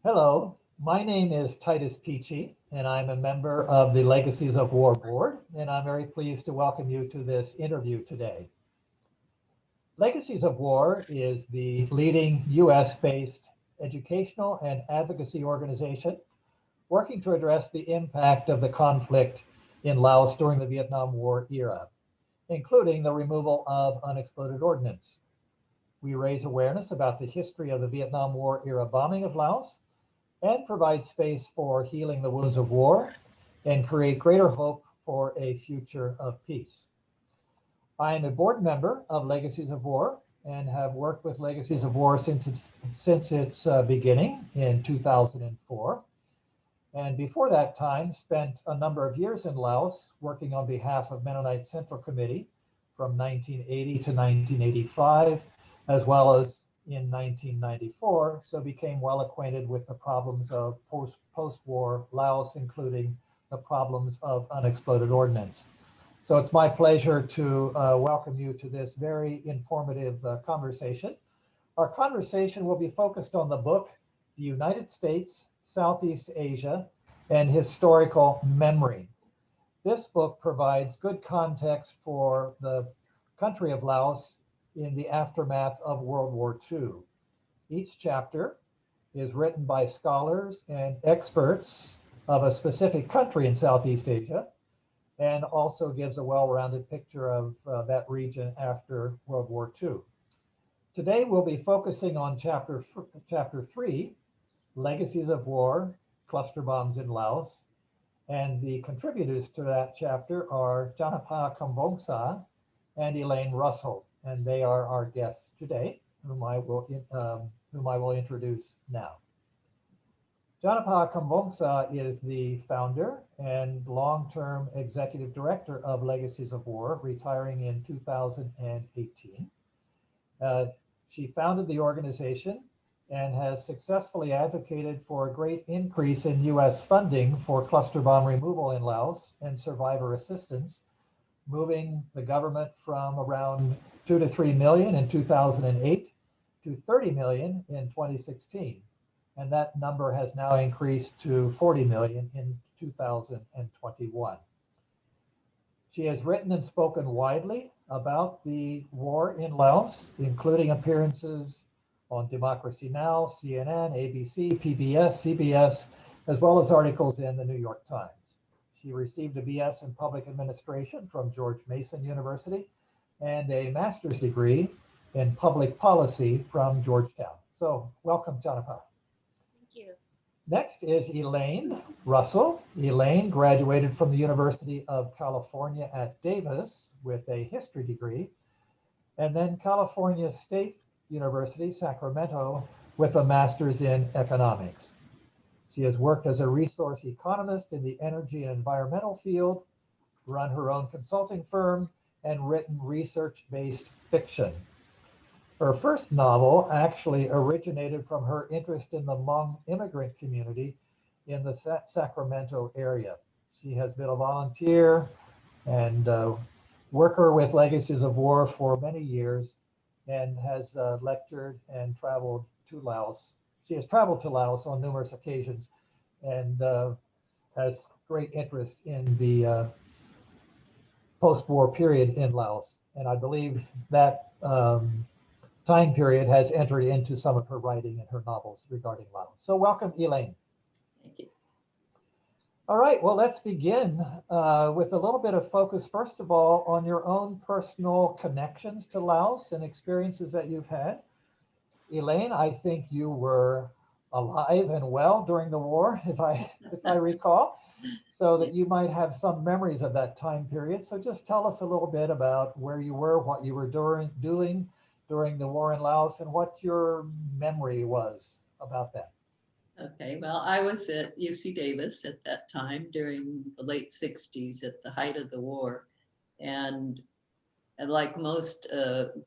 Hello, my name is Titus Peachy, and I'm a member of the Legacies of War Board, and I'm very pleased to welcome you to this interview today. Legacies of War is the leading US-based educational and advocacy organization working to address the impact of the conflict in Laos during the Vietnam War era, including the removal of unexploded ordnance. We raise awareness about the history of the Vietnam War era bombing of Laos and provide space for healing the wounds of war and create greater hope for a future of peace. I am a board member of Legacies of War and have worked with Legacies of War since its beginning in 2004. And before that time, spent a number of years in Laos working on behalf of Mennonite Central Committee from 1980 to 1985, as well as in 1994, so became well acquainted with the problems of post-war Laos, including the problems of unexploded ordnance. So it's my pleasure to welcome you to this very informative conversation. Our conversation will be focused on the book, The United States, Southeast Asia, and Historical Memory. This book provides good context for the country of Laos in the aftermath of World War II. Each chapter is written by scholars and experts of a specific country in Southeast Asia, and also gives a well-rounded picture of that region after World War II. Today, we'll be focusing on chapter 3, Legacies of War, Cluster Bombs in Laos. And the contributors to that chapter are Channapha Khamvongsa and Elaine Russel, and they are our guests today, whom I will introduce now. Channapha Khamvongsa is the founder and long-term executive director of Legacies of War, retiring in 2018. She founded the organization and has successfully advocated for a great increase in US funding for cluster bomb removal in Laos and survivor assistance, moving the government from around 2 to 3 million in 2008 to 30 million in 2016. And that number has now increased to 40 million in 2021. She has written and spoken widely about the war in Laos, including appearances on Democracy Now!, CNN, ABC, PBS, CBS, as well as articles in the New York Times. She received a BS in Public Administration from George Mason University and a master's degree in Public Policy from Georgetown. So welcome, Channapha. Thank you. Next is Elaine Russel. Elaine graduated from the University of California at Davis with a history degree, and then California State University, Sacramento, with a master's in economics. She has worked as a resource economist in the energy and environmental field, run her own consulting firm, and written research-based fiction. Her first novel actually originated from her interest in the Hmong immigrant community in the Sacramento area. She has been a volunteer and worker with Legacies of War for many years and has lectured and traveled to Laos. She has traveled to Laos on numerous occasions and has great interest in the post-war period in Laos. And I believe that time period has entered into some of her writing and her novels regarding Laos. So welcome, Elaine. Thank you. All right, well, let's begin with a little bit of focus, first of all, on your own personal connections to Laos and experiences that you've had. Elaine, I think you were alive and well during the war, if I recall, so that you might have some memories of that time period. So just tell us a little bit about where you were, what you were doing during the war in Laos, and what your memory was about that. Okay, well, I was at UC Davis at that time during the late 60s at the height of the war. And like most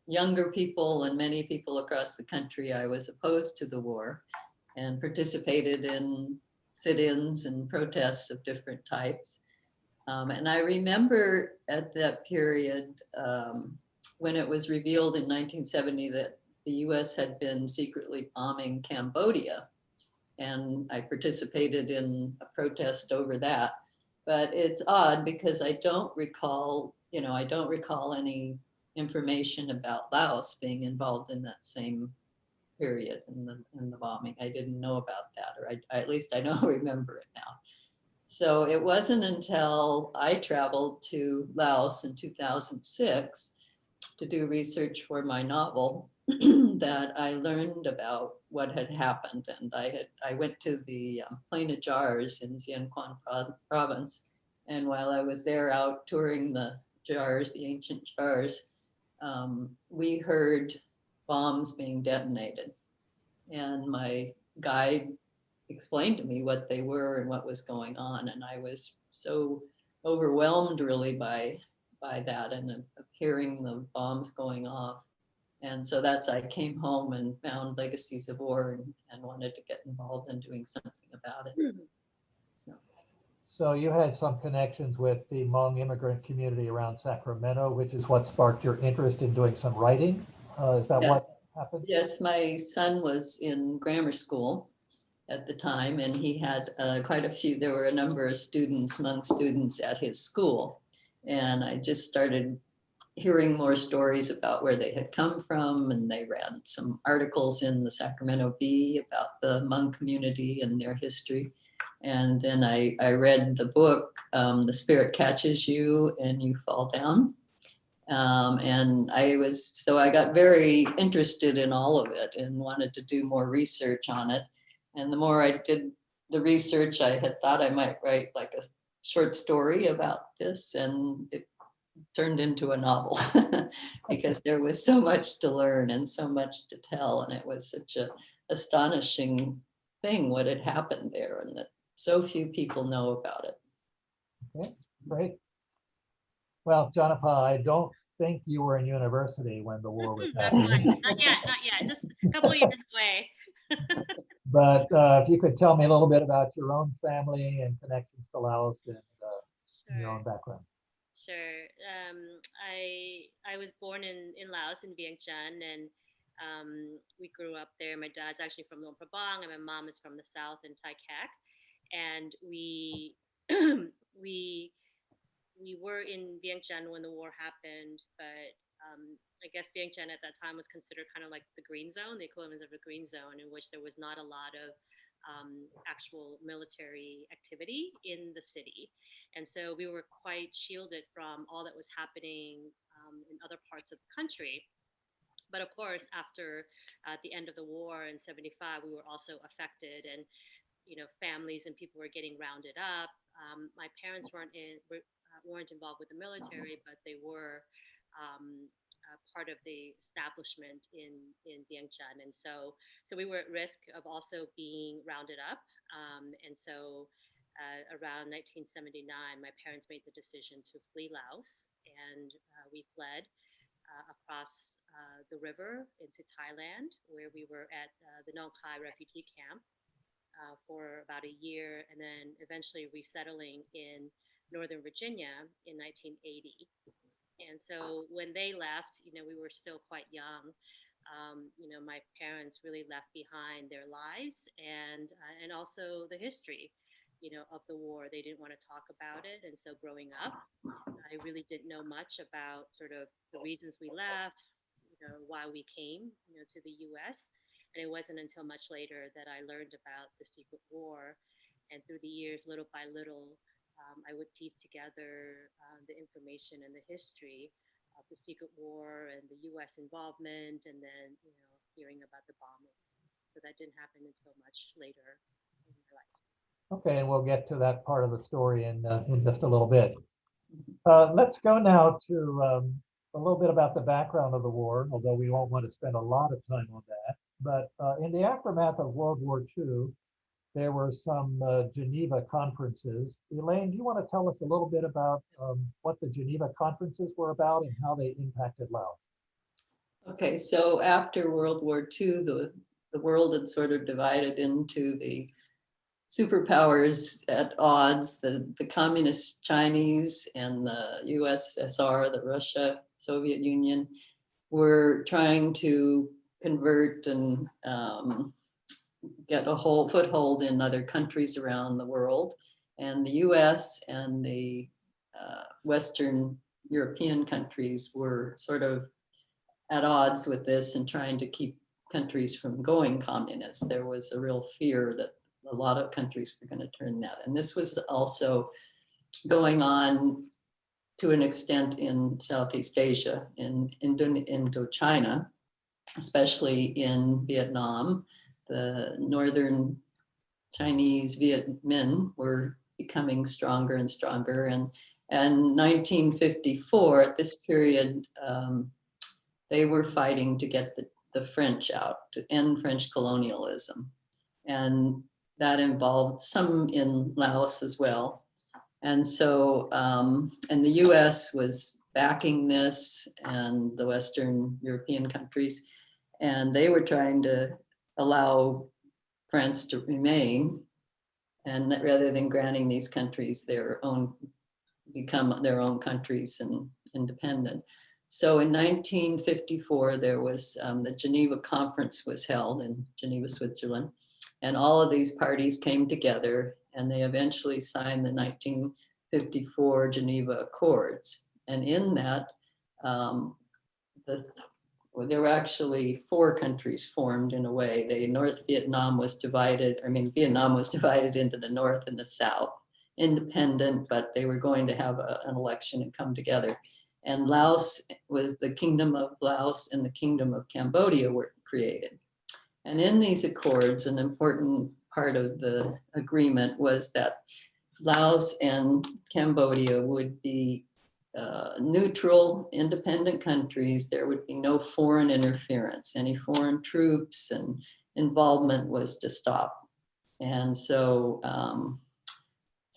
younger people and many people across the country, I was opposed to the war and participated in sit-ins and protests of different types. And I remember at that period when it was revealed in 1970 that the US had been secretly bombing Cambodia. and I participated in a protest over that. But it's odd because I don't recall, I don't recall any information about Laos being involved in that same period in the bombing. I didn't know about that, or at least I don't remember it now. So it wasn't until I traveled to Laos in 2006 to do research for my novel that I learned about what had happened. And I went to the Plain of Jars in Xianquan province. And while I was there out touring the jars, the ancient jars, we heard bombs being detonated. And my guide explained to me what they were and what was going on. And I was so overwhelmed really by that and hearing the bombs going off. And so I came home and found Legacies of War and wanted to get involved in doing something about it. So you had some connections with the Hmong immigrant community around Sacramento, which is what sparked your interest in doing some writing. Is that what happened? Yes, my son was in grammar school at the time, and he had quite a few, there were a number of students, Hmong students at his school. And I just started hearing more stories about where they had come from, and they ran some articles in the Sacramento Bee about the Hmong community and their history. And then I read the book, The Spirit Catches You and You Fall Down. And I got very interested in all of it and wanted to do more research on it. And the more I did the research, I had thought I might write like a short story about this, and it turned into a novel because there was so much to learn and so much to tell. And it was such an astonishing thing what had happened there, and that so few people know about it. Okay, great. Well, Channapha, I don't think you were in university when the war was happening. Not yet, just a couple of years away. But if you could tell me a little bit about your own family and connections to Laos and your own background. Sure. I was born in Laos, in Vientiane, and we grew up there. My dad's actually from Luang Prabang, and my mom is from the south in Tai Kak. And we we were in Vientiane when the war happened, but I guess Vientiane at that time was considered kind of like the green zone, the equivalent of a green zone, in which there was not a lot of actual military activity in the city. And so we were quite shielded from all that was happening in other parts of the country. But of course, after the end of the war in 75, we were also affected, and families and people were getting rounded up. My parents weren't involved with the military, but they were part of the establishment in Vientiane, and so we were at risk of also being rounded up. And so around 1979, my parents made the decision to flee Laos, and we fled across the river into Thailand, where we were at the Nong Khai refugee camp for about a year, and then eventually resettling in Northern Virginia in 1980. And so when they left, we were still quite young. My parents really left behind their lives and also the history, of the war. They didn't want to talk about it. And so growing up, I really didn't know much about sort of the reasons we left, why we came, to the U.S. And it wasn't until much later that I learned about the secret war. And through the years, little by little, I would piece together the information and the history of the secret war and the U.S. involvement, and then hearing about the bombings. So that didn't happen until much later in my life. Okay, and we'll get to that part of the story in just a little bit. Let's go now to a little bit about the background of the war, although we won't want to spend a lot of time on that. But in the aftermath of World War II, there were some Geneva conferences. Elaine, do you want to tell us a little bit about what the Geneva conferences were about and how they impacted Laos? Okay, so after World War II, the world had sort of divided into the superpowers at odds, the communist Chinese and the USSR, the Russia, Soviet Union, were trying to convert and get a whole foothold in other countries around the world. And the US and the Western European countries were sort of at odds with this and trying to keep countries from going communist. There was a real fear that a lot of countries were going to turn that. And this was also going on to an extent in Southeast Asia, in Indochina, especially in Vietnam. The northern Chinese Viet Minh were becoming stronger and stronger. And 1954, at this period, they were fighting to get the French out, to end French colonialism. And that involved some in Laos as well. And so, and the US was backing this, and the Western European countries, and they were trying to allow France to remain, and rather than granting these countries their own, become their own countries and independent. So in 1954, there was the Geneva Conference was held in Geneva, Switzerland, and all of these parties came together, and they eventually signed the 1954 Geneva Accords. And in that, there were actually 4 countries formed in a way. North Vietnam was divided, Vietnam was divided into the North and the South, independent, but they were going to have an election and come together. And Laos was the Kingdom of Laos and the Kingdom of Cambodia were created. And in these accords, an important part of the agreement was that Laos and Cambodia would be neutral, independent countries. There would be no foreign interference. Any foreign troops and involvement was to stop. And so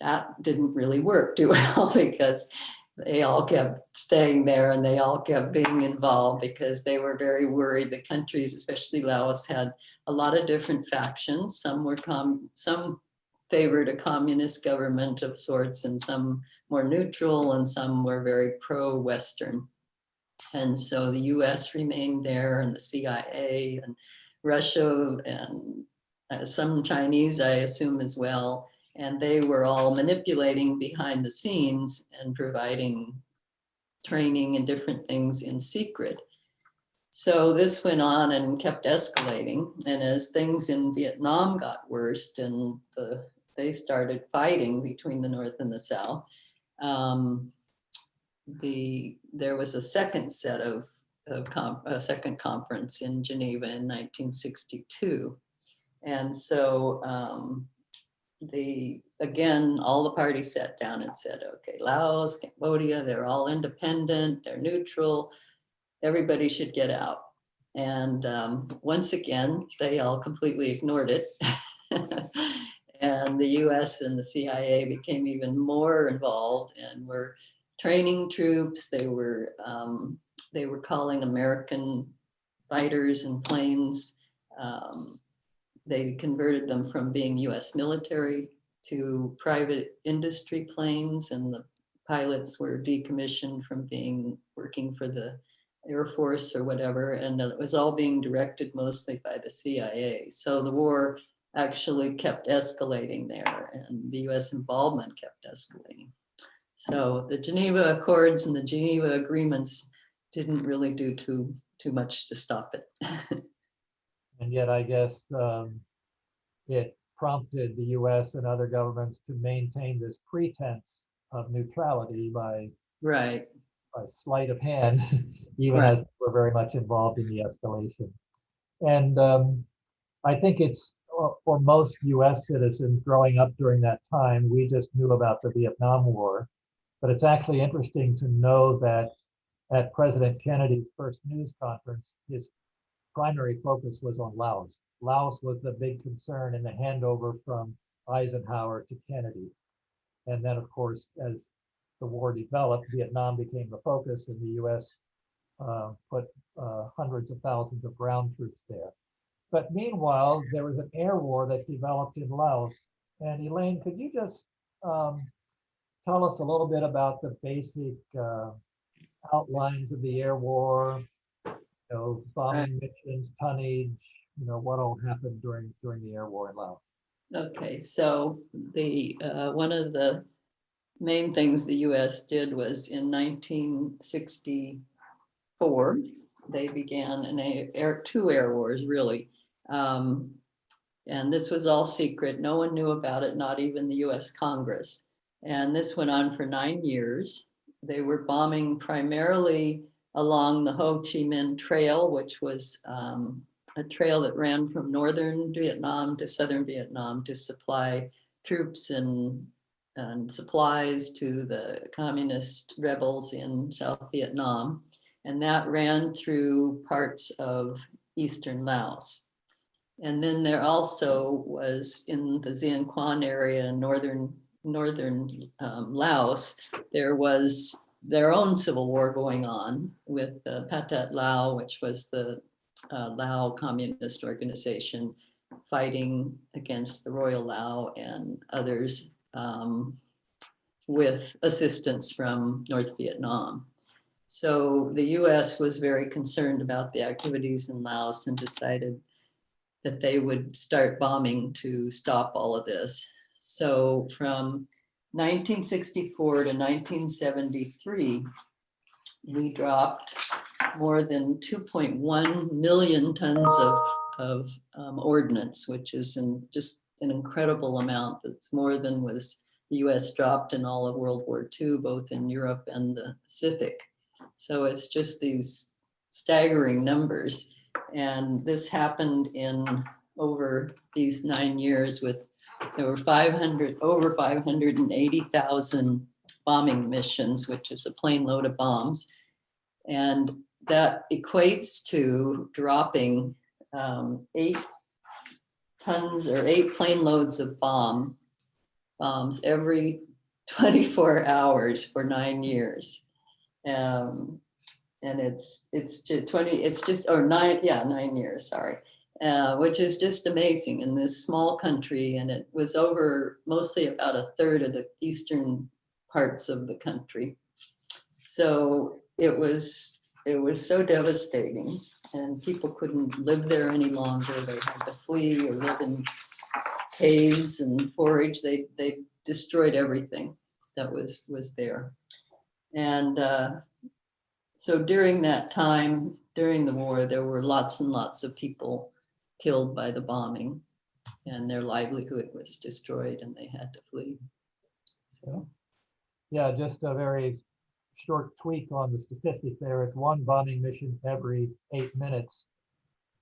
that didn't really work too well, because they all kept staying there and they all kept being involved because they were very worried. The countries, especially Laos, had a lot of different factions. Some were some favored a communist government of sorts, and some more neutral, and some were very pro-Western. And so the US remained there, and the CIA and Russia, and some Chinese, I assume, as well. And they were all manipulating behind the scenes and providing training and different things in secret. So this went on and kept escalating. And as things in Vietnam got worse and they started fighting between the North and the South, there was a second set of a second conference in Geneva in 1962. And so again, all the parties sat down and said, okay, Laos, Cambodia, they're all independent, they're neutral, everybody should get out. And once again, they all completely ignored it. And the US and the CIA became even more involved and were training troops. They were calling American fighters and planes. They converted them from being US military to private industry planes, and the pilots were decommissioned from working for the Air Force or whatever, and it was all being directed mostly by the CIA. So the war actually kept escalating there, and the US involvement kept escalating. So the Geneva Accords and the Geneva Agreements didn't really do too much to stop it. And yet, I guess it prompted the US and other governments to maintain this pretense of neutrality by sleight of hand, even as we're very much involved in the escalation. And I think it's for most US citizens growing up during that time, we just knew about the Vietnam War. But it's actually interesting to know that at President Kennedy's first news conference, his primary focus was on Laos. Laos was the big concern in the handover from Eisenhower to Kennedy. And then, of course, as the war developed, Vietnam became the focus, and the US put hundreds of thousands of ground troops there. But meanwhile, there was an air war that developed in Laos. And Elaine, could you just tell us a little bit about the basic outlines of the air war, bombing missions, tonnage, what all happened during the air war in Laos. Okay, so the one of the main things the U.S. did was in 1964, they began two air wars, really. And this was all secret. No one knew about it, not even the US Congress. And this went on for 9 years. They were bombing primarily along the Ho Chi Minh Trail, which was a trail that ran from northern Vietnam to southern Vietnam to supply troops and supplies to the communist rebels in South Vietnam. And that ran through parts of eastern Laos. And then there also was in the Gian Quan area in northern Laos, there was their own civil war going on with Pathet Lao, which was the Lao Communist Organization fighting against the Royal Lao and others with assistance from North Vietnam. So the US was very concerned about the activities in Laos and decided that they would start bombing to stop all of this. So from 1964 to 1973, we dropped more than 2.1 million tons of ordnance, which is just an incredible amount. That's more than was the US dropped in all of World War II, both in Europe and the Pacific. So it's just these staggering numbers. And this happened in over these 9 years there were over 580,000 bombing missions, which is a plane load of bombs. And that equates to dropping 8 tons or 8 plane loads of bombs every 24 hours for 9 years. And it's just 9 years, sorry, which is just amazing in this small country. And it was over mostly about a third of the eastern parts of the country. So it was so devastating, and people couldn't live there any longer. They had to flee or live in caves and forage. They destroyed everything that was there. And so during that time, during the war, there were lots and lots of people killed by the bombing, and their livelihood was destroyed, and they had to flee. So, yeah, just a very short tweak on the statistics there. It's one bombing mission every 8 minutes,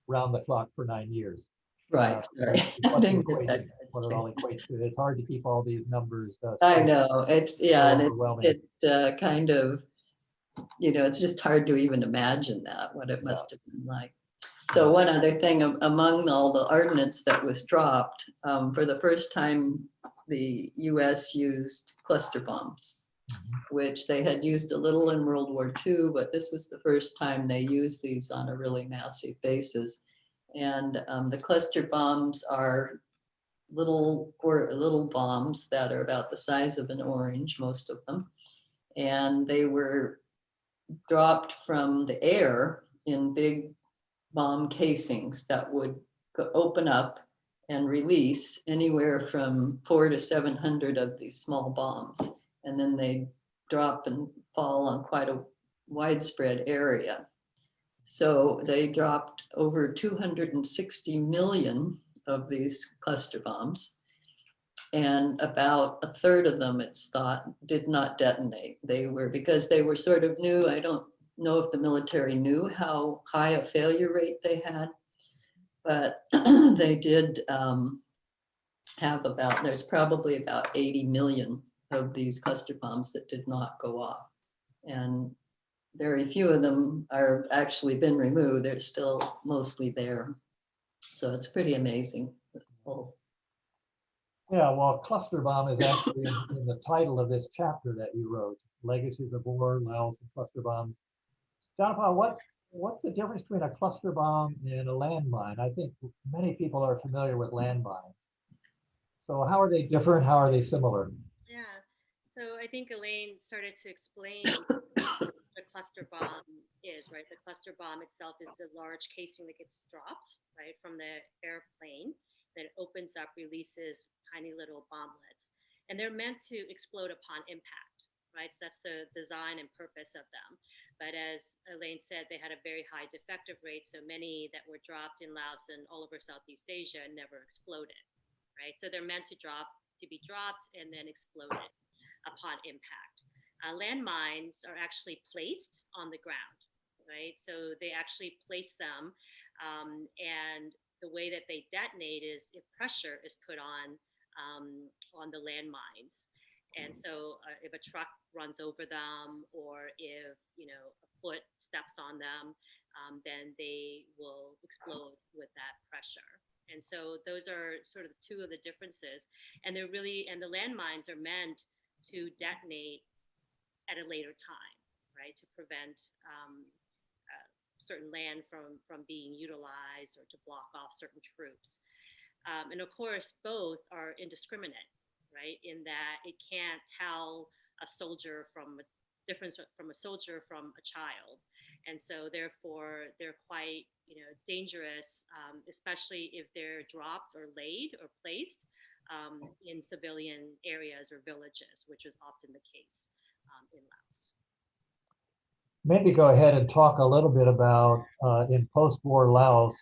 round the clock for 9 years. Right. Sorry, I didn't get that. What it all equates to. It's hard to keep all these numbers. I know it's and overwhelming. It kind of, it's just hard to even imagine what it must have been like. So one other thing, among all the ordnance that was dropped, for the first time, the U.S. used cluster bombs, which they had used a little in World War II, but this was the first time they used these on a really massive basis. And the cluster bombs are little bombs that are about the size of an orange, most of them. And they were dropped from the air in big bomb casings that would open up and release anywhere from 400 to 700 of these small bombs. And then they drop and fall on quite a widespread area. So they dropped over 260 million of these cluster bombs. And about a third of them, it's thought, did not detonate. Because they were sort of new. I don't know if the military knew how high a failure rate they had, but they did have there's probably about 80 million of these cluster bombs that did not go off. And very few of them are actually been removed. They're still mostly there. So it's pretty amazing. Yeah, well, cluster bomb is actually in the title of this chapter that you wrote, Legacies of War, Laos, and Cluster Bombs. Channapha, what's the difference between a cluster bomb and a landmine? I think many people are familiar with landmines. So how are they different? How are they similar? Yeah, so I think Elaine started to explain the cluster bomb is, right? The cluster bomb itself is the large casing that gets dropped, right, from the airplane that opens up, releases tiny little bomblets. And they're meant to explode upon impact, right? So that's the design and purpose of them. But as Elaine said, they had a very high defective rate. So many that were dropped in Laos and all over Southeast Asia never exploded, right? So they're meant to be dropped and then exploded upon impact. Landmines are actually placed on the ground, right? So they actually place them, and the way that they detonate is if pressure is put on the landmines. And so if a truck runs over them or if, a foot steps on them, then they will explode with that pressure. And so those are sort of two of the differences. And the landmines are meant to detonate at a later time, right? To prevent certain land from being utilized or to block off certain troops. And of course, both are indiscriminate, right? In that it can't tell a soldier from a difference from a soldier from a child. And so therefore they're quite, dangerous, especially if they're dropped or laid or placed in civilian areas or villages, which is often the case in Laos. Maybe go ahead and talk a little bit about in post-war Laos,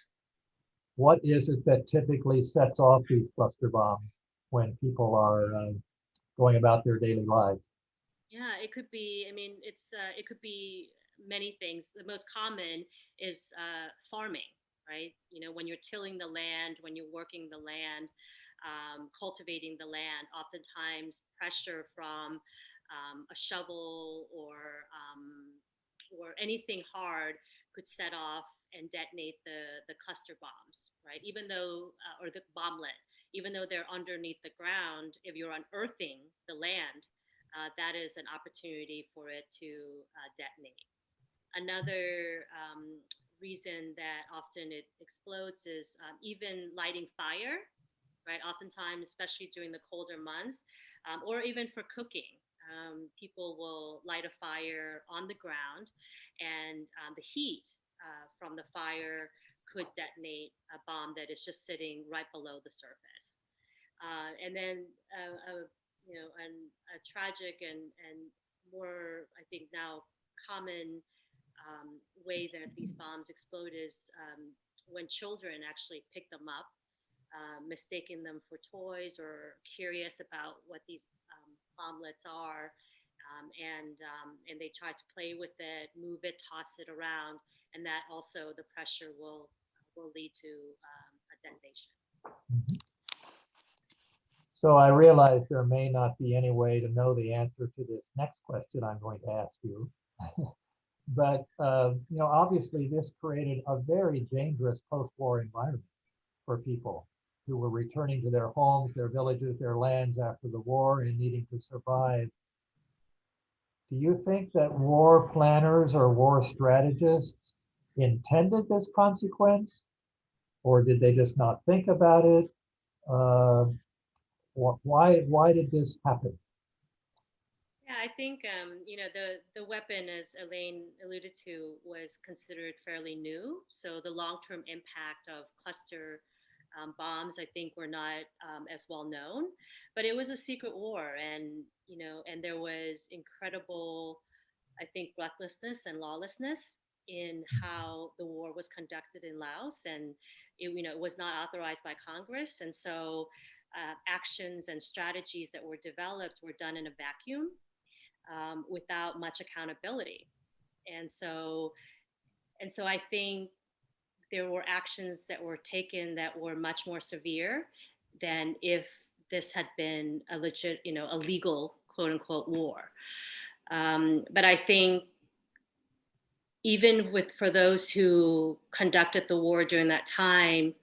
what is it that typically sets off these cluster bombs when people are going about their daily lives? Yeah, it could be. I mean, it could be many things. The most common is farming, right? When you're tilling the land, when you're working the land, cultivating the land, oftentimes pressure from a shovel or anything hard could set off and detonate the cluster bombs, right? Even though, or the bomblet, even though they're underneath the ground, if you're unearthing the land, that is an opportunity for it to detonate. Another reason that often it explodes is even lighting fire, right? Oftentimes, especially during the colder months, or even for cooking. People will light a fire on the ground, and the heat from the fire could detonate a bomb that is just sitting right below the surface. And then a tragic and more, I think now, common way that these bombs explode is when children actually pick them up, mistaking them for toys or curious about what these bomblets are, and they try to play with it, move it, toss it around, and that also the pressure will lead to a detonation. So I realize there may not be any way to know the answer to this next question I'm going to ask you. But obviously this created a very dangerous post-war environment for people who were returning to their homes, their villages, their lands after the war and needing to survive. Do you think that war planners or war strategists intended this consequence, or did they just not think about it? Why did this happen? Yeah, I think the weapon, as Elaine alluded to, was considered fairly new. So the long-term impact of cluster bombs, I think, were not as well known. But it was a secret war, and there was incredible, I think, recklessness and lawlessness in how the war was conducted in Laos, and it was not authorized by Congress, and so actions and strategies that were developed were done in a vacuum without much accountability. And so I think there were actions that were taken that were much more severe than if this had been a legit, a legal quote unquote war. But I think even for those who conducted the war during that time,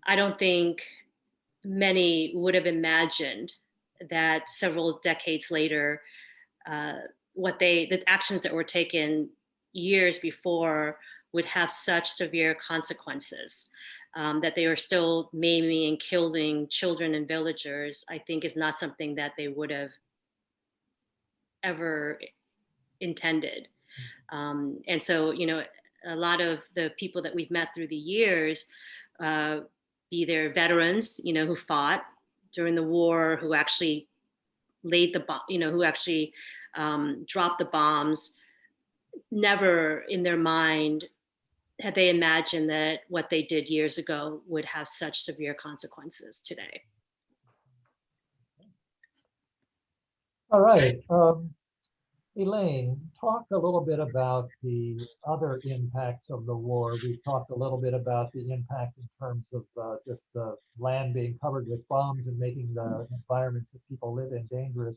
I don't think many would have imagined that several decades later, the actions that were taken years before would have such severe consequences. That they were still maiming and killing children and villagers, I think is not something that they would have ever intended. And so, a lot of the people that we've met through the years, be there veterans, who fought during the war, who actually laid the bomb, who actually dropped the bombs, never in their mind had they imagined that what they did years ago would have such severe consequences today. All right. Elaine, talk a little bit about the other impacts of the war. We've talked a little bit about the impact in terms of just the land being covered with bombs and making the environments that people live in dangerous.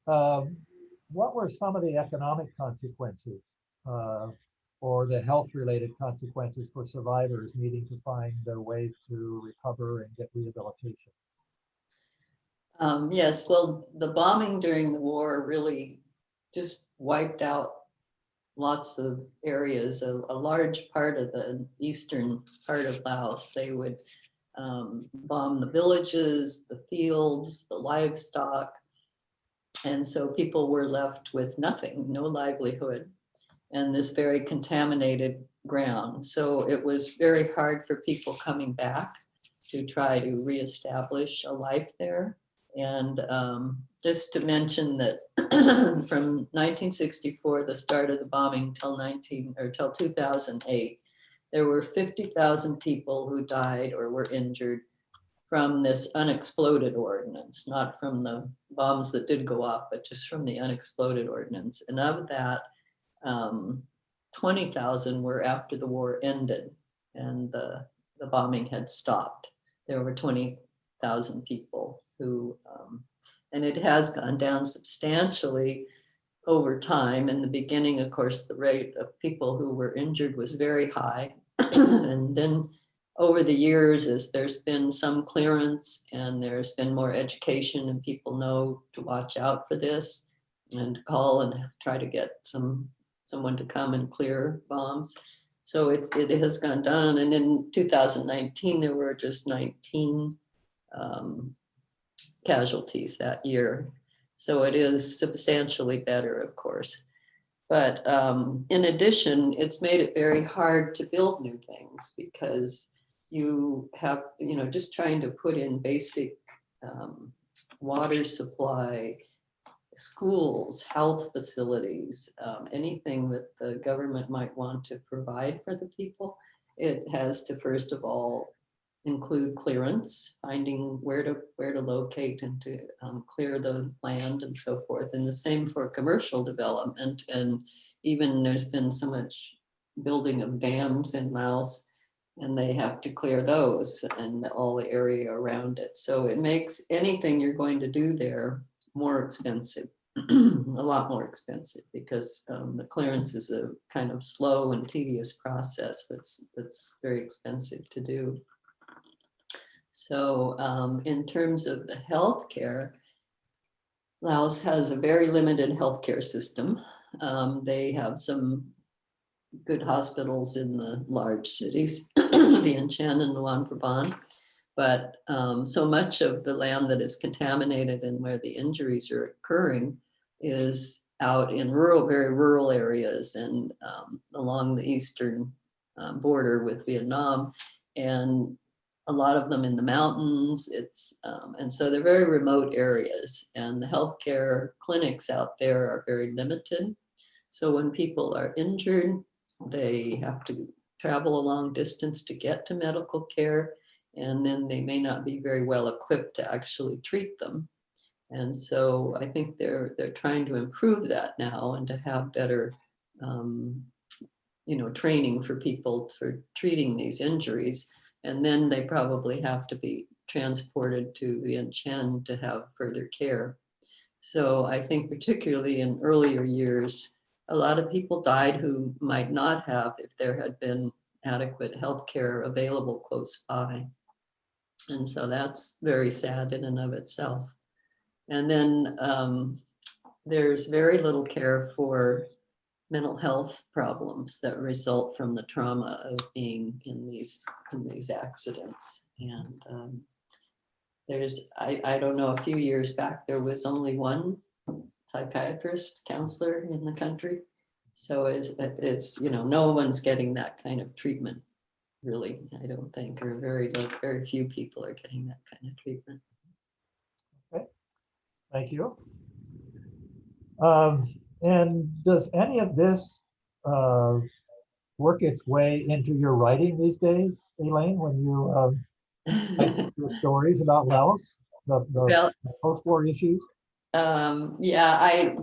What were some of the economic consequences or the health-related consequences for survivors needing to find ways to recover and get rehabilitation? Yes, well, the bombing during the war really just wiped out lots of areas. A large part of the eastern part of Laos, they would bomb the villages, the fields, the livestock. And so people were left with nothing, no livelihood, and this very contaminated ground. So it was very hard for people coming back to try to reestablish a life there. And just to mention that from 1964, the start of the bombing till 2008, there were 50,000 people who died or were injured from this unexploded ordnance, not from the bombs that did go off, but just from the unexploded ordnance. And of that, 20,000 were after the war ended and the bombing had stopped. There were 20,000 people who, and it has gone down substantially over time. In the beginning, of course, the rate of people who were injured was very high. And then over the years, as there's been some clearance and there's been more education and people know to watch out for this and to call and try to get someone to come and clear bombs. So it has gone down. And in 2019, there were just 19 casualties that year. So it is substantially better, of course. But in addition, it's made it very hard to build new things because you have, just trying to put in basic water supply, schools, health facilities, anything that the government might want to provide for the people. It has to, first of all, include clearance, finding where to locate and to clear the land and so forth. And the same for commercial development. And even there's been so much building of dams in Laos, and they have to clear those and all the area around it. So it makes anything you're going to do there more expensive, a lot more expensive, because the clearance is a kind of slow and tedious process that's very expensive to do. So in terms of the healthcare, Laos has a very limited healthcare system. They have some good hospitals in the large cities, Vientiane and Luang Prabang, but so much of the land that is contaminated and where the injuries are occurring is out in very rural areas and along the eastern border with Vietnam, and a lot of them in the mountains. And so they're very remote areas, and the healthcare clinics out there are very limited. So when people are injured, they have to travel a long distance to get to medical care, and then they may not be very well equipped to actually treat them. And so I think they're trying to improve that now and to have better training for people for treating these injuries. And then they probably have to be transported to Vientiane to have further care. So I think particularly in earlier years, a lot of people died who might not have if there had been adequate health care available close by. And so that's very sad in and of itself. And then there's very little care for mental health problems that result from the trauma of being in these accidents. And I don't know, a few years back, there was only one psychiatrist counselor in the country. So it's, no one's getting that kind of treatment, really, I don't think, or very few people are getting that kind of treatment. Okay, thank you. And does any of this work its way into your writing these days, Elaine, when you write your stories about Laos, the Well, post-war issues? yeah,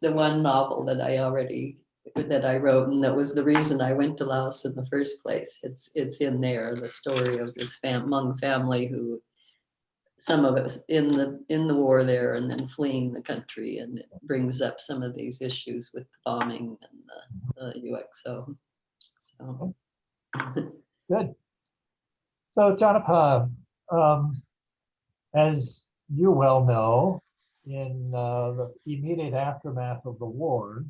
the one novel that I wrote, and that was the reason I went to Laos in the first place. It's in there, the story of this Hmong family who, some of it was in the war there and then fleeing the country, and it brings up some of these issues with the bombing and the UXO. So Good. So, Channapha, as you well know, in the immediate aftermath of the war,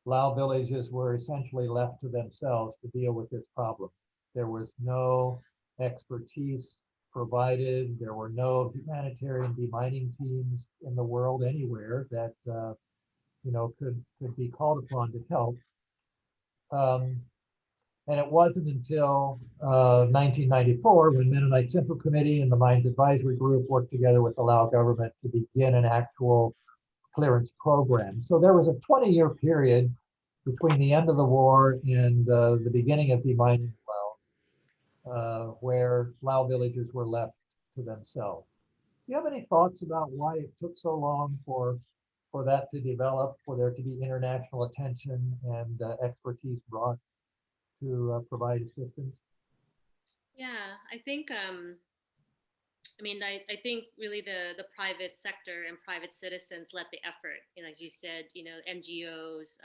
Lao villages were essentially left to themselves to deal with this problem. There was no expertise provided. There were no humanitarian demining teams in the world anywhere that could be called upon to help. Um, and it wasn't until 1994 when Mennonite Central Committee and the Mines Advisory Group worked together with the Lao government to begin an actual clearance program. So there was a 20-year period between the end of the war and the beginning of demining Laos, where Lao villages were left to themselves. Do you have any thoughts about why it took so long for that to develop, for there to be international attention and expertise brought to provide assistance? Yeah, I think I think really the private sector and private citizens led the effort. As you said, NGOs,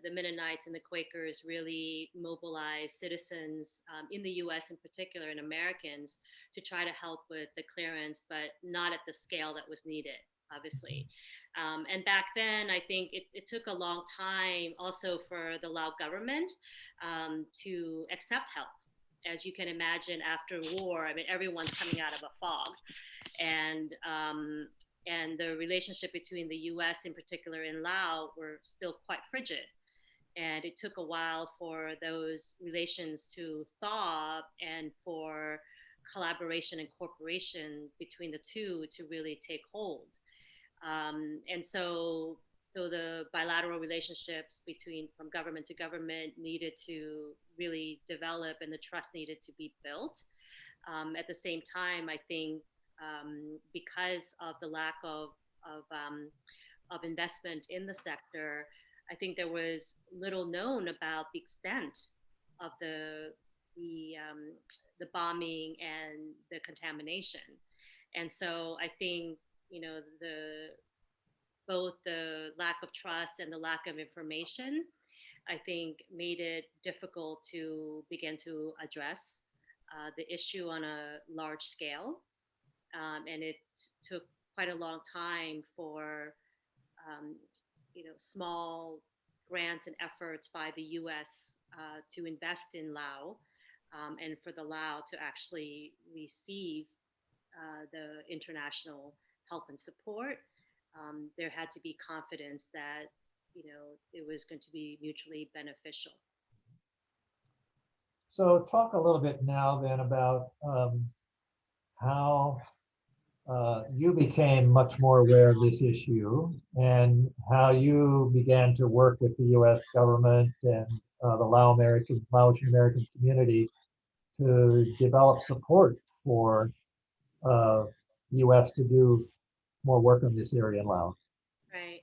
the Mennonites and the Quakers really mobilized citizens in the U.S. in particular, and Americans, to try to help with the clearance, but not at the scale that was needed, obviously. And back then, I think it took a long time also for the Lao government to accept help. As you can imagine, after war, everyone's coming out of a fog, and the relationship between the U.S. in particular and Laos were still quite frigid. And it took a while for those relations to thaw and for collaboration and cooperation between the two to really take hold. And so the bilateral relationships between from government to government needed to really develop, and the trust needed to be built. At the same time, I think because of the lack of investment in the sector, I think there was little known about the extent of the the bombing and the contamination. And so I think the both the lack of trust and the lack of information, I think, made it difficult to begin to address the issue on a large scale. And it took quite a long time for um, small grants and efforts by the U.S. To invest in Lao, and for the Lao to actually receive the international help and support. There had to be confidence that it was going to be mutually beneficial. So talk a little bit now then about how you became much more aware of this issue and how you began to work with the U.S. government and the Laotian American community to develop support for U.S. to do more work on this area in Laos. Right.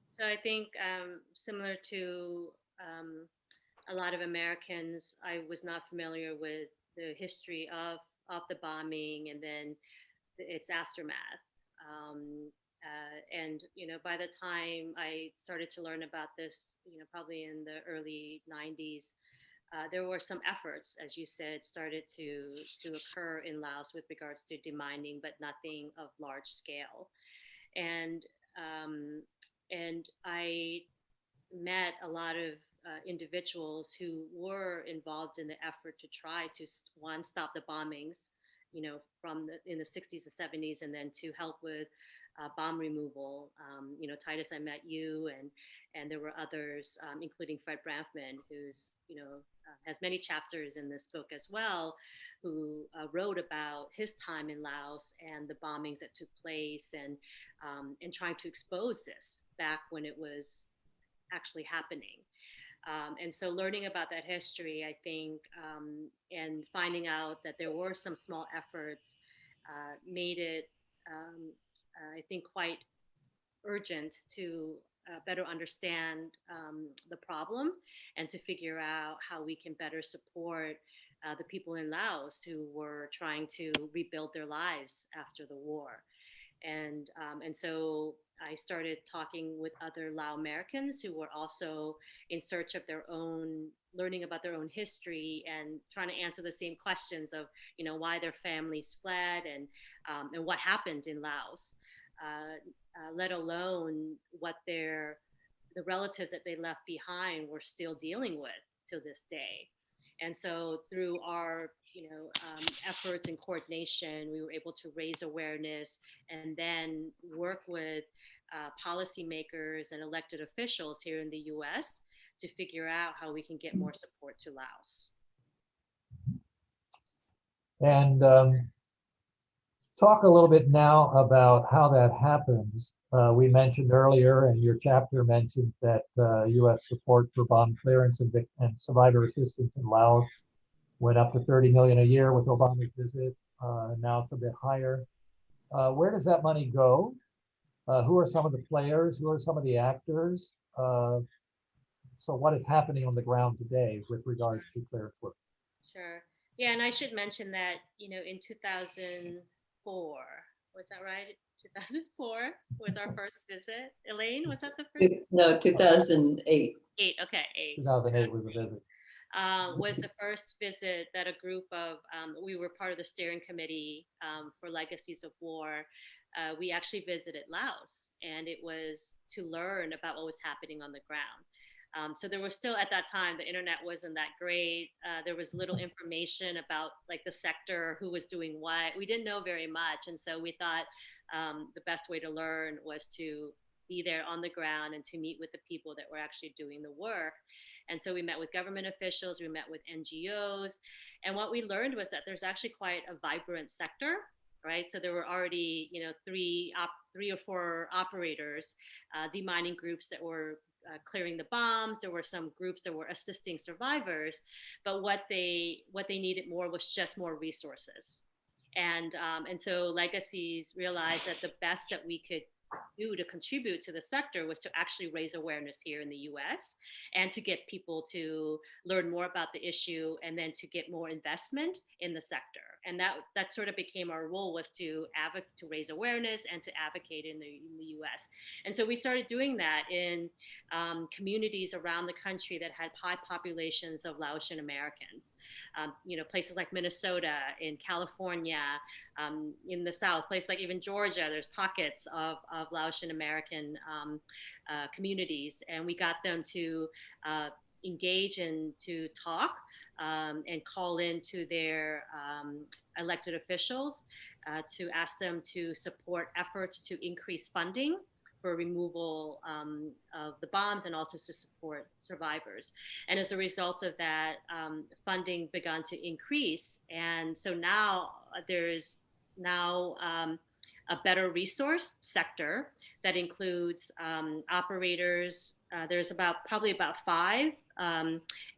So I think similar to um, a lot of Americans, I was not familiar with the history of the bombing and then its aftermath. And by the time I started to learn about this, probably in the early '90s, there were some efforts, as you said, started to occur in Laos with regards to demining, but nothing of large scale. And um, and I met a lot of individuals who were involved in the effort to try to one, stop the bombings, from in the 60s and 70s, and then to help with bomb removal. Titus, I met you, and there were others, including Fred Branfman, who's has many chapters in this book as well, who wrote about his time in Laos and the bombings that took place, and trying to expose this back when it was actually happening. And so learning about that history, I think, and finding out that there were some small efforts made it, I think, quite urgent to better understand the problem and to figure out how we can better support the people in Laos who were trying to rebuild their lives after the war. And so I started talking with other Lao Americans who were also in search of their own, learning about their own history and trying to answer the same questions of, why their families fled, and what happened in Laos, let alone what the relatives that they left behind were still dealing with to this day. And so through our efforts and coordination, we were able to raise awareness and then work with policymakers and elected officials here in the US to figure out how we can get more support to Laos. And talk a little bit now about how that happens. We mentioned earlier, and your chapter mentions that U.S. support for bomb clearance and survivor assistance in Laos went up to $30 million a year with Obama's visit. Now it's a bit higher. Where does that money go? Who are some of the players? Who are some of the actors? So what is happening on the ground today with regards to clearance work? Sure. Yeah, and I should mention that, in 2004, was that right? 2004 was our first visit. Elaine, was that the first? No, 2008. Okay, 8. 2008 was the visit. Was the first visit that a group of, we were part of the steering committee for Legacies of War. We actually visited Laos, and it was to learn about what was happening on the ground. So there was still, at that time, the internet wasn't that great. There was little information about like the sector, who was doing what. We didn't know very much. And so we thought the best way to learn was to be there on the ground and to meet with the people that were actually doing the work. And so we met with government officials, we met with NGOs. And what we learned was that there's actually quite a vibrant sector, right? So there were already, 3 or 4 operators, demining groups that were clearing the bombs. There were some groups that were assisting survivors, but what they needed more was just more resources. And so Legacies realized that the best that we could do to contribute to the sector was to actually raise awareness here in the US and to get people to learn more about the issue and then to get more investment in the sector. And that sort of became our role, was to raise awareness and to advocate in the US. And so we started doing that in communities around the country that had high populations of Laotian Americans. Places like Minnesota, in California, in the South, places like even Georgia, there's pockets of Laotian American communities. And we got them to engage and to talk and call in to their elected officials to ask them to support efforts to increase funding for removal of the bombs and also to support survivors. And as a result of that, funding began to increase. And so now there's a better resource sector that includes operators. There's probably about 5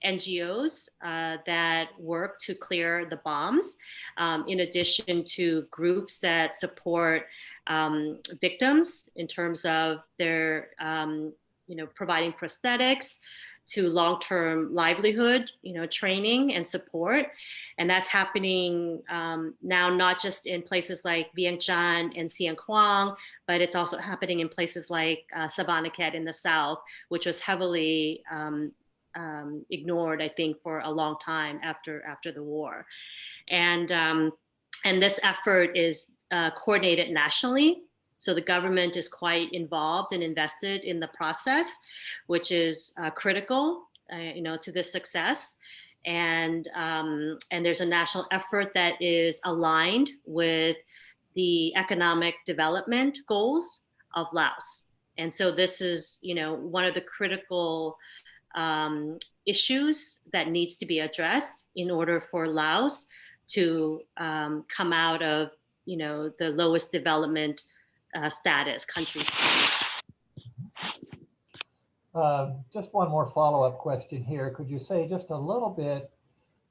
NGOs that work to clear the bombs, in addition to groups that support victims in terms of their, providing prosthetics, to long-term livelihood, training and support. And that's happening now, not just in places like Vientiane and Sian Quang, but it's also happening in places like Savannakhet in the South, which was heavily ignored, I think, for a long time after the war. And this effort is coordinated nationally. So the government is quite involved and invested in the process, which is critical, to this success. and there's a national effort that is aligned with the economic development goals of Laos. And so this is, one of the critical issues that needs to be addressed in order for Laos to come out of, the lowest development status, country status. Just one more follow-up question here. Could you say just a little bit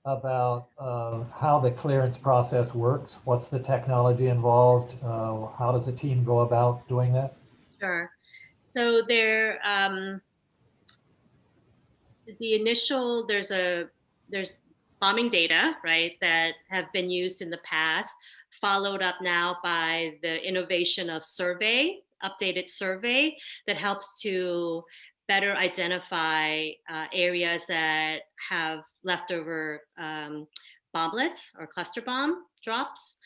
about how the clearance process works? What's the technology involved? How does a team go about doing that? Sure. So there's bombing data, right, that have been used in the past, followed up now by the innovation of updated survey that helps to better identify areas that have leftover bomblets or cluster bomb drops.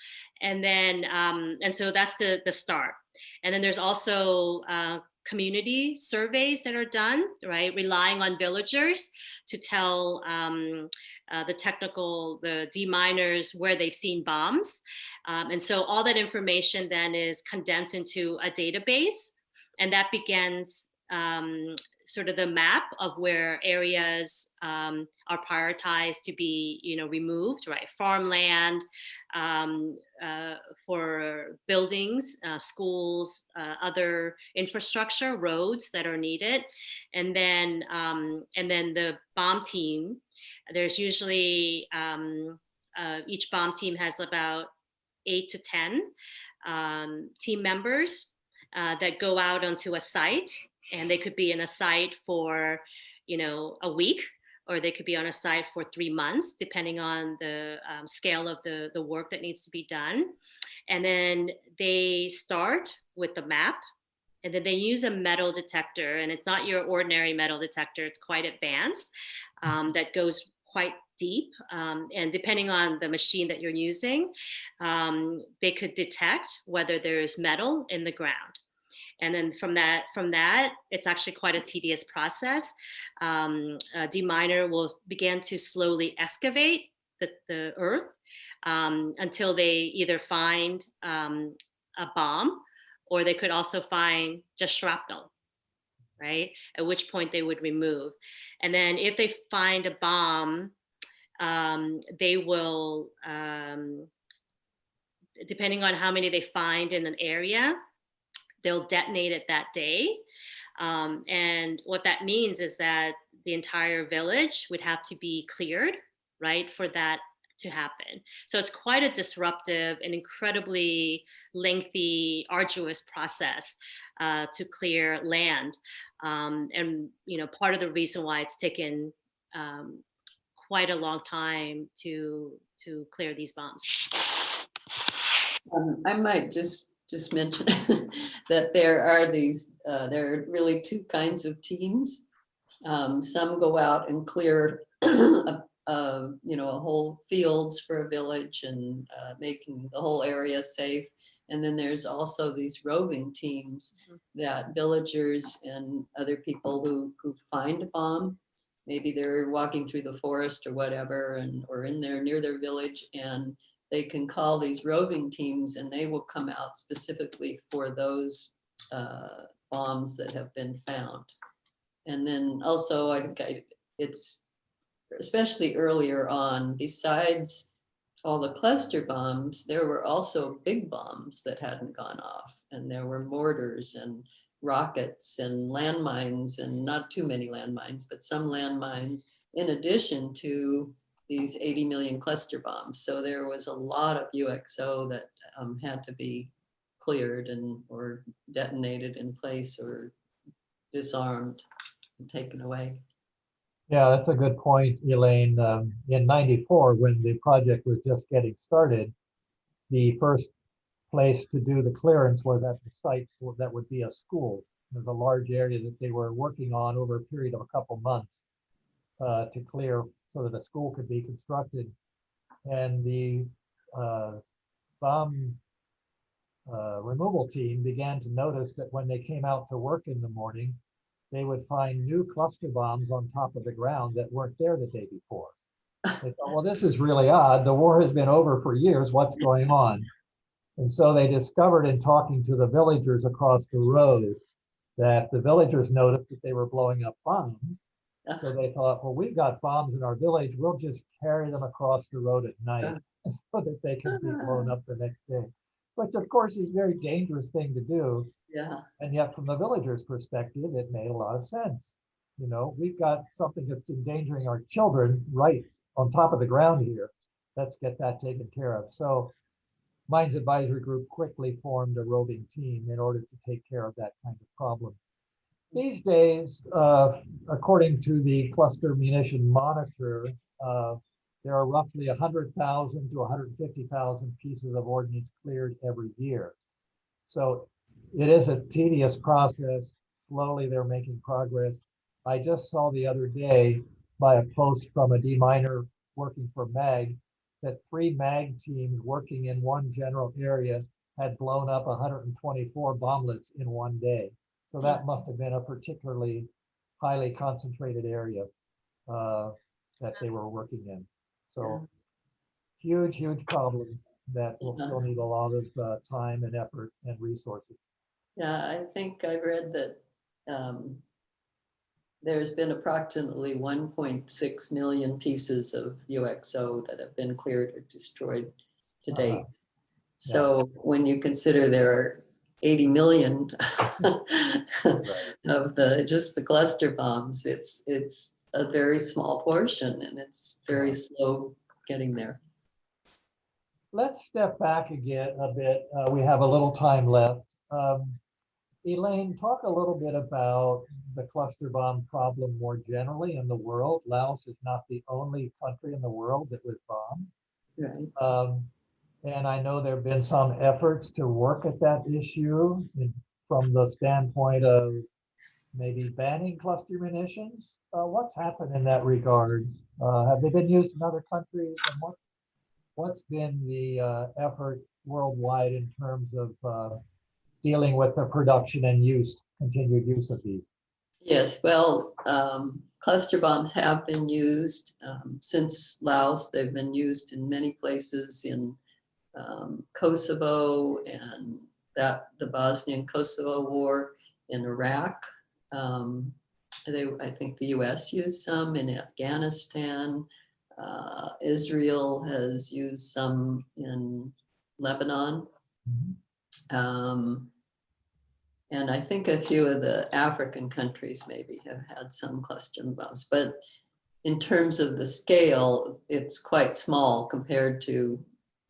And then, and so that's the start. And then there's also community surveys that are done, right, relying on villagers to tell the deminers where they've seen bombs. And so all that information then is condensed into a database, and that begins sort of the map of where areas are prioritized to be, removed, right? Farmland, for buildings, schools, other infrastructure, roads that are needed, and then the bomb team. There's usually each bomb team has about 8 to 10 team members that go out onto a site, and they could be in a site for, a week, or they could be on a site for 3 months, depending on the scale of the work that needs to be done. And then they start with the map, and then they use a metal detector, and it's not your ordinary metal detector, it's quite advanced, that goes quite deep, and depending on the machine that you're using, they could detect whether there's metal in the ground. And then from that, it's actually quite a tedious process. A deminer will begin to slowly excavate the earth until they either find a bomb, or they could also find just shrapnel, right? At which point they would remove. And then if they find a bomb, they will, depending on how many they find in an area, they'll detonate it that day. And what that means is that the entire village would have to be cleared, right, for that to happen. So it's quite a disruptive and incredibly lengthy, arduous process to clear land. And, part of the reason why it's taken quite a long time to clear these bombs. I might just mention that there are really two kinds of teams. Some go out and clear a whole fields for a village and making the whole area safe. And then there's also these roving teams that villagers and other people who find a bomb, maybe they're walking through the forest or whatever, or in there near their village, and they can call these roving teams, and they will come out specifically for those bombs that have been found. And then also, it's especially earlier on, besides all the cluster bombs, there were also big bombs that hadn't gone off, and there were mortars and rockets and landmines, and not too many landmines, but some landmines, in addition to these 80 million cluster bombs. So there was a lot of UXO that had to be cleared or detonated in place or disarmed and taken away. Yeah, that's a good point, Elaine. In '94, when the project was just getting started, the first place to do the clearance was at the site that would be a school. There's a large area that they were working on over a period of a couple months to clear so that a school could be constructed. And the bomb removal team began to notice that when they came out to work in the morning, they would find new cluster bombs on top of the ground that weren't there the day before. They thought, well, this is really odd. The war has been over for years. What's going on? And so they discovered in talking to the villagers across the road that the villagers noticed that they were blowing up bombs. So they thought, well, we've got bombs in our village. We'll just carry them across the road at night so that they can be blown up the next day, which of course is a very dangerous thing to do. Yeah, And yet from the villagers' perspective, it made a lot of sense. You know, we've got something that's endangering our children right on top of the ground here. Let's get that taken care of. So Mines Advisory Group quickly formed a roving team in order to take care of that kind of problem. These days, according to the Cluster Munition Monitor, there are roughly 100,000 to 150,000 pieces of ordnance cleared every year. So it is a tedious process. Slowly they're making progress. I just saw the other day by a post from a deminer working for MAG that 3 MAG teams working in one general area had blown up 124 bomblets in one day. So that must have been a particularly highly concentrated area that they were working in. So huge, huge problem that will still need a lot of time and effort and resources. yeah. I think I read that there's been approximately 1.6 million pieces of UXO that have been cleared or destroyed to date. So when you consider there are 80 million of just the cluster bombs, it's a very small portion, and it's very slow getting there. Let's step back again a bit. We have a little time left. Elaine, talk a little bit about the cluster bomb problem more generally in the world. Laos is not the only country in the world that was bombed. Right. And I know there have been some efforts to work at that issue from the standpoint of maybe banning cluster munitions. What's happened in that regard? Have they been used in other countries? And what's been the effort worldwide in terms of dealing with the production and continued use of these? Yes, well, cluster bombs have been used since Laos. They've been used in many places in Kosovo and the Bosnian Kosovo War, in Iraq. I think the U.S. used some in Afghanistan. Israel has used some in Lebanon. And I think a few of the African countries maybe have had some cluster bombs. But in terms of the scale, it's quite small compared to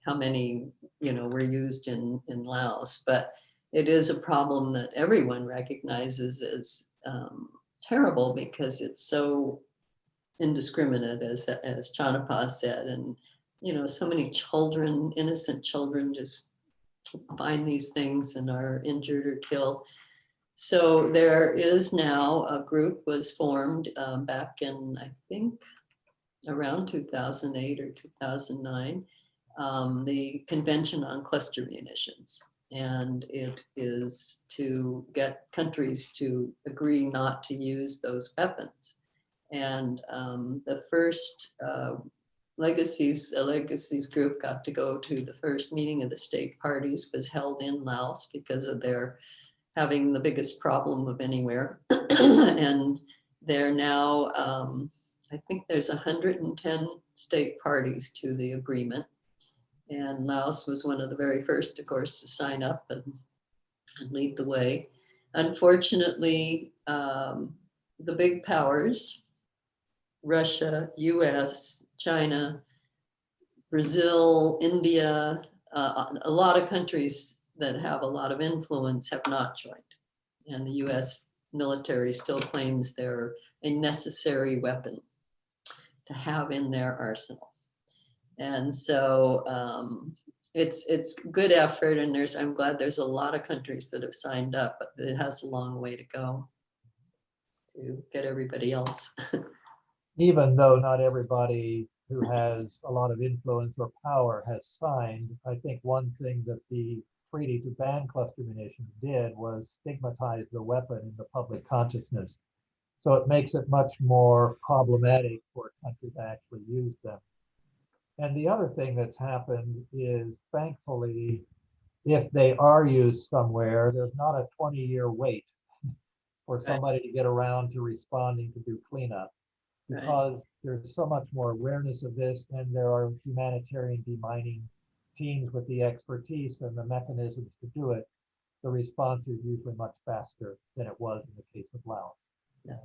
how many were used in Laos. But it is a problem that everyone recognizes as terrible because it's so indiscriminate, as Channapha said, and so many children, innocent children, just find these things and are injured or killed. So there is now a group was formed back in, I think, around 2008 or 2009, the Convention on Cluster Munitions. And it is to get countries to agree not to use those weapons. And the first Legacies group got to go to the first meeting of the state parties, was held in Laos because of their having the biggest problem of anywhere. And they're now, I think there's 110 state parties to the agreement. And Laos was one of the very first, of course, to sign up and lead the way. Unfortunately, the big powers, Russia, US, China, Brazil, India, a lot of countries that have a lot of influence have not joined. And the US military still claims they're a necessary weapon to have in their arsenal. And so it's good effort, and I'm glad there's a lot of countries that have signed up, but it has a long way to go to get everybody else. Even though not everybody who has a lot of influence or power has signed, I think one thing that the treaty to ban cluster munitions did was stigmatize the weapon in the public consciousness. So it makes it much more problematic for a country to actually use them. And the other thing that's happened is, thankfully, if they are used somewhere, there's not a 20-year wait for Right, somebody to get around to responding to do cleanup, right. because there's so much more awareness of this, and there are humanitarian demining teams with the expertise and the mechanisms to do it. The response is usually much faster than it was in the case of Laos. Yeah.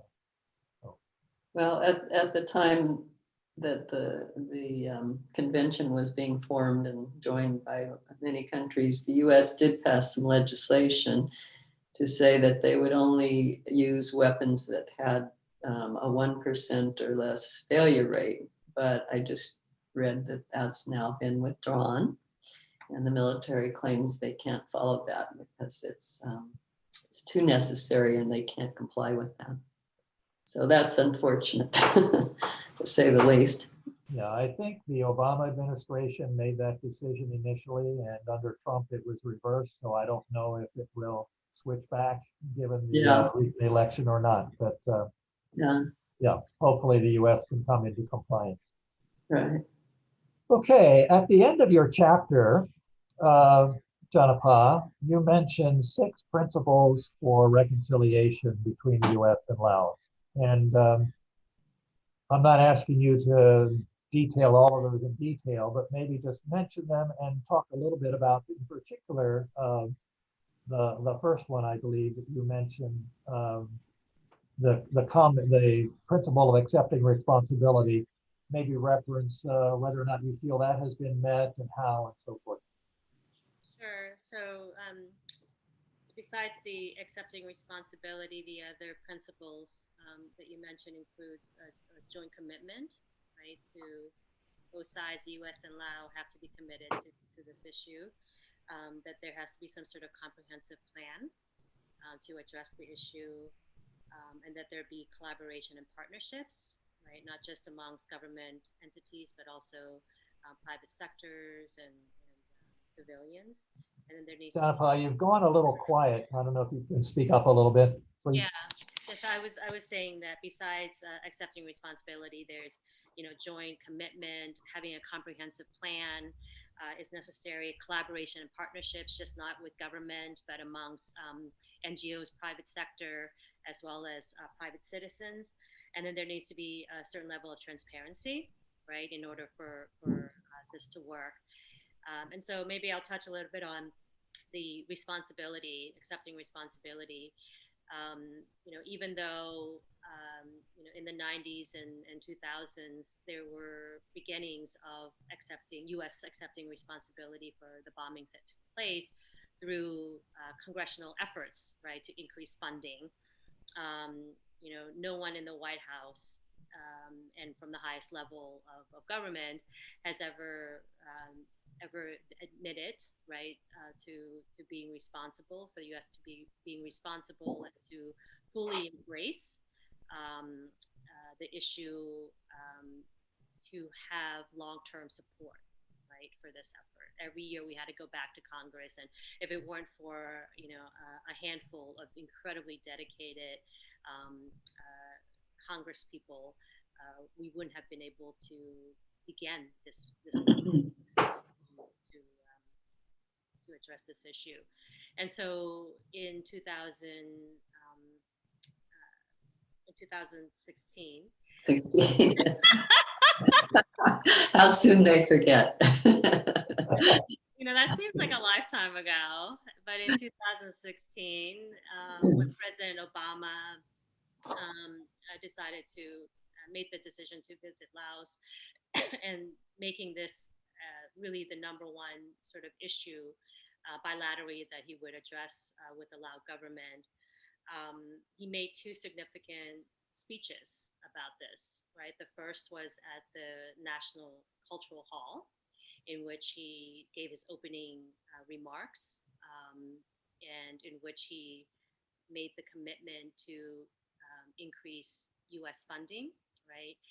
So, Well, at the time that the convention was being formed and joined by many countries, the U.S. did pass some legislation to say that they would only use weapons that had a 1% or less failure rate. But I just read that that's now been withdrawn, and the military claims they can't follow that because it's too necessary and they can't comply with that. So that's unfortunate, to say the least. yeah, I think the Obama administration made that decision initially, and under Trump it was reversed. So I don't know if it will switch back given the Yeah, recent election or not. But yeah, yeah, hopefully the U.S. can come into compliance. right. Okay, at the end of your chapter, uh, Channapha, you mentioned 6 principles for reconciliation between the U.S. and Laos. And I'm not asking you to detail all of those in detail, but maybe just mention them and talk a little bit about, in particular, the first one I believe that you mentioned, the principle of accepting responsibility. Maybe reference whether or not you feel that has been met and how and so forth. Sure. So, besides the accepting responsibility, the other principles that you mentioned includes a joint commitment, right? To both sides, the U.S. and Laos have to be committed to this issue. That there has to be some sort of comprehensive plan to address the issue, and that there be collaboration and partnerships, right? Not just amongst government entities, but also private sectors and civilians. And then there needs to be, Channapha, you've gone a little quiet. I don't know if you can speak up a little bit, please. yeah. Yes, I was saying that besides accepting responsibility, there's joint commitment, having a comprehensive plan is necessary. Collaboration and partnerships, just not with government, but amongst NGOs, private sector, as well as private citizens. And then there needs to be a certain level of transparency, right, in order for this to work. And so maybe I'll touch a little bit on the responsibility, accepting responsibility. Even though in the 90s and 2000s there were beginnings of U.S. accepting responsibility for the bombings that took place through congressional efforts, right, to increase funding. No one in the White House and from the highest level of government has ever admitted, right, to being responsible, for the U.S. to be being responsible and to fully embrace the issue, to have long-term support, right, for this effort. Every year we had to go back to Congress, and if it weren't for a handful of incredibly dedicated Congress people, we wouldn't have been able to begin this to address this issue. And so in 2016, 16. How soon they forget. that seems like a lifetime ago, but in 2016, when President Obama decided to make the decision to visit Laos and making this really the number one sort of issue bilaterally that he would address with the Lao government. He made 2 significant speeches about this, right? The first was at the National Cultural Hall, in which he gave his opening remarks, and in which he made the commitment to increase U.S. funding, right?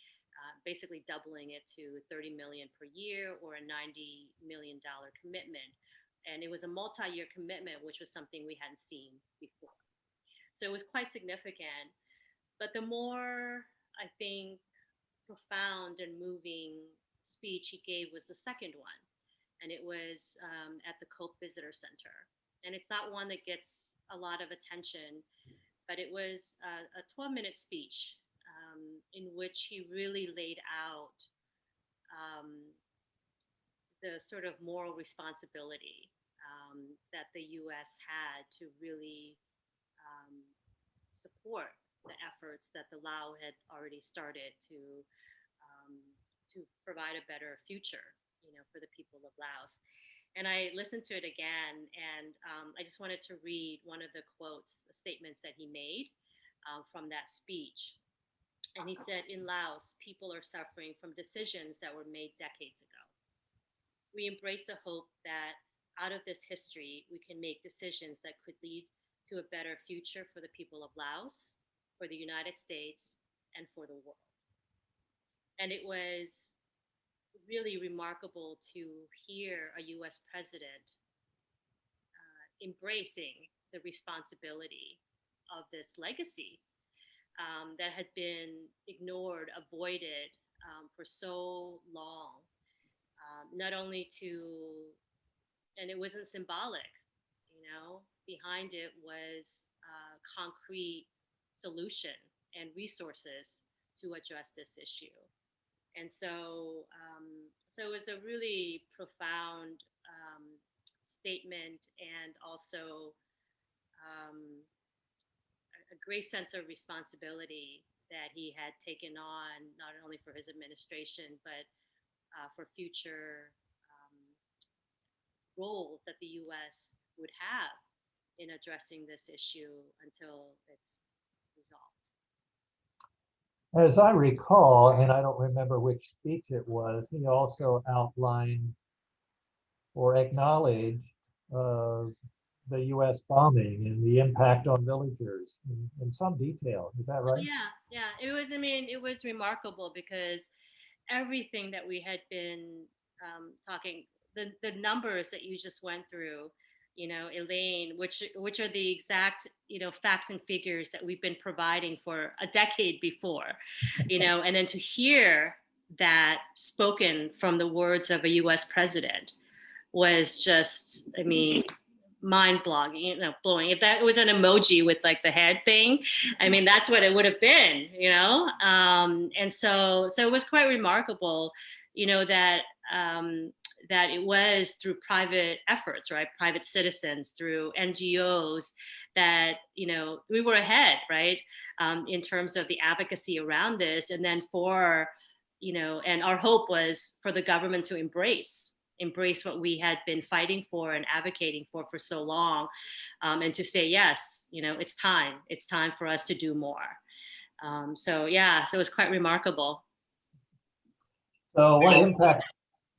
Basically doubling it to $30 million per year, or a $90 million commitment. And it was a multi-year commitment, which was something we hadn't seen before. So it was quite significant. But the more, I think, profound and moving speech he gave was the second one, and it was at the Cope Visitor Center. And it's not one that gets a lot of attention, but it was a 12-minute speech in which he really laid out um, the sort of moral responsibility that the U.S. had to really um, support the efforts that the Lao had already started um, to provide a better future, for the people of Laos. And I listened to it again, and I just wanted to read one of the quotes, the statements that he made from that speech. And he said, "In Laos, people are suffering from decisions that were made decades ago. We embrace the hope that out of this history, we can make decisions that could lead to a better future for the people of Laos, for the United States, and for the world." And it was really remarkable to hear a US president embracing the responsibility of this legacy that had been ignored, avoided for so long. Not only to, and it wasn't symbolic, behind it was concrete solution and resources to address this issue. And so it was a really profound statement, and also um, a great sense of responsibility that he had taken on, not only for his administration, but for future role that the U.S. would have in addressing this issue until it's resolved. As I recall, and I don't remember which speech it was, he also outlined or acknowledged the U.S. bombing and the impact on villagers in some detail. Is that right? Yeah. It was, I mean, it was remarkable because everything that we had been talking, the numbers that you just went through, Elaine, which are the exact, facts and figures that we've been providing for a decade before, and then to hear that spoken from the words of a US president was just, I mean, mind blowing. If that was an emoji with like the head thing, I mean, that's what it would have been, and so it was quite remarkable, that that it was through private efforts, right, private citizens, through NGOs, that we were ahead, right, in terms of the advocacy around this, and then for and our hope was for the government to embrace what we had been fighting for and advocating for so long, and to say, yes, it's time for us to do more. So it was quite remarkable. So what impact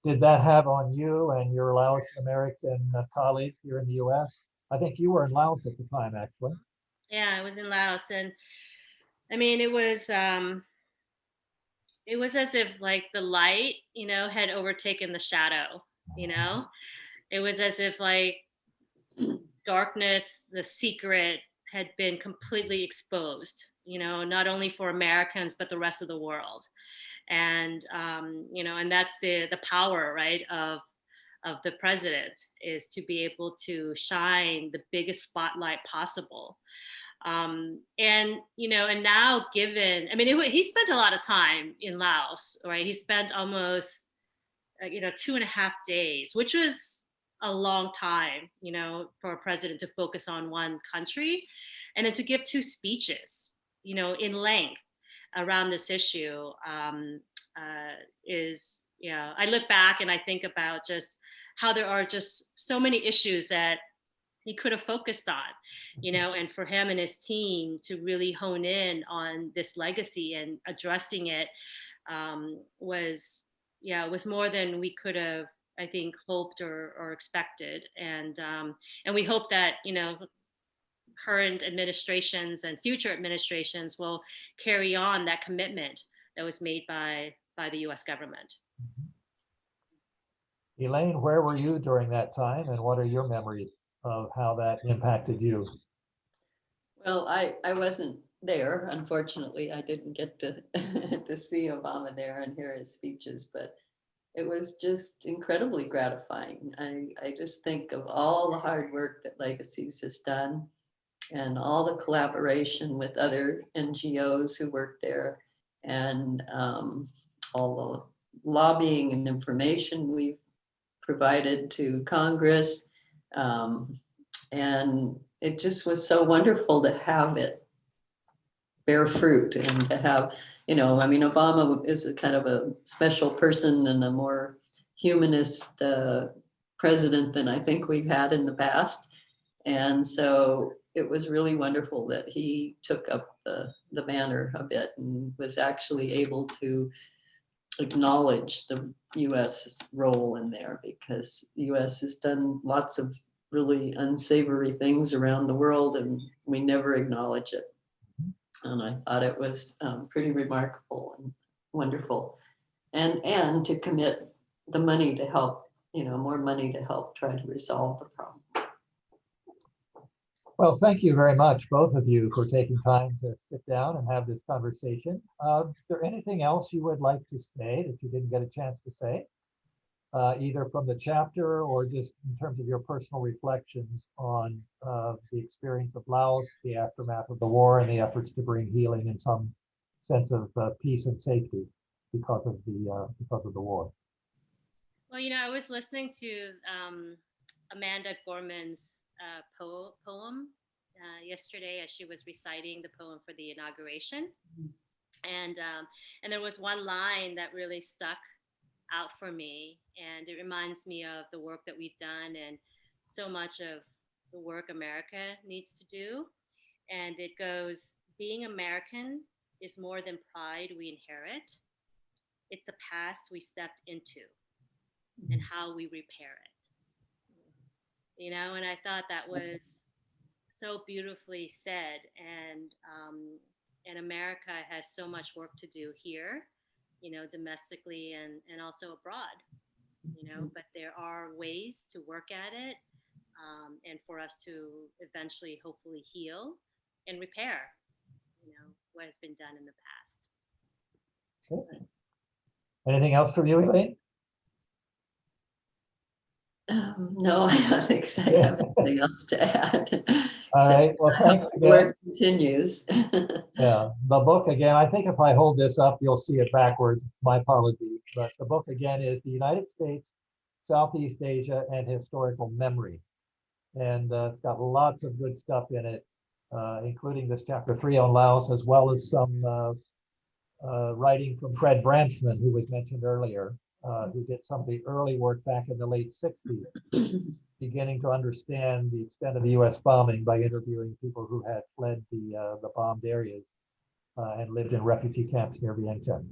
did that have on you and your Laos American colleagues here in the U.S.? I think you were in Laos at the time, actually. Yeah, I was in Laos, and I mean, it was as if like the light, had overtaken the shadow, it was as if like darkness, the secret, had been completely exposed, not only for Americans, but the rest of the world. And, and that's the power, right, of the president, is to be able to shine the biggest spotlight possible. And now, given, I mean, he spent a lot of time in Laos, right? He spent almost 2.5 days, which was a long time, for a president to focus on one country, and then to give 2 speeches, in length around this issue, is, I look back and I think about just how there are just so many issues that he could have focused on, and for him and his team to really hone in on this legacy and addressing it, was more than we could have, I think, hoped or expected. And we hope that, current administrations and future administrations will carry on that commitment that was made by the US government. Elaine, where were you during that time, and what are your memories of how that impacted you? Well, I wasn't there. Unfortunately, I didn't get to to see Obama there and hear his speeches, but it was just incredibly gratifying. I just think of all the hard work that Legacies has done and all the collaboration with other NGOs who work there, and all the lobbying and information we've provided to Congress. Um, and it just was so wonderful to have it bear fruit and to have, I mean, Obama is a kind of a special person and a more humanist president than I think we've had in the past. And so it was really wonderful that he took up the banner a bit and was actually able to acknowledge the U.S. role in there, because the U.S. has done lots of really unsavory things around the world and we never acknowledge it. And I thought it was pretty remarkable and wonderful. And to commit the money to help, more money to help try to resolve the problem. Well, thank you very much, both of you, for taking time to sit down and have this conversation. Is there anything else you would like to say that you didn't get a chance to say, either from the chapter or just in terms of your personal reflections on the experience of Laos, the aftermath of the war, and the efforts to bring healing and some sense of peace and safety because of the war? Well, I was listening to Amanda Gorman's poem yesterday as she was reciting the poem for the inauguration, and there was one line that really stuck out for me, and it reminds me of the work that we've done and so much of the work America needs to do. And it goes, "Being American is more than pride we inherit. It's the past we stepped into and how we repair it." And I thought that was so beautifully said. And America has so much work to do here, domestically and also abroad, but there are ways to work at it, and for us to eventually, hopefully, heal and repair, what has been done in the past. Okay. Anything else from you, Elaine? No, I don't think so. I have anything else to add. All right. Well, thanks The again. work continues. Yeah, the book again, I think if I hold this up, you'll see it backwards. My apologies. But the book again is The United States, Southeast Asia, and Historical Memory. And it's got lots of good stuff in it, including this chapter 3 on Laos, as well as some writing from Fred Branchman, who was mentioned earlier, who did some of the early work back in the late 60s, beginning to understand the extent of the U.S. bombing by interviewing people who had fled the bombed areas and lived in refugee camps near Vientiane.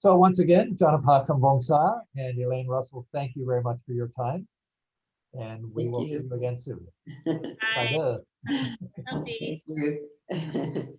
So once again, Channapha, Khamvongsa, and Elaine Russel, thank you very much for your time. And we will see you again soon. Bye. Bye. Selfie. Thank you.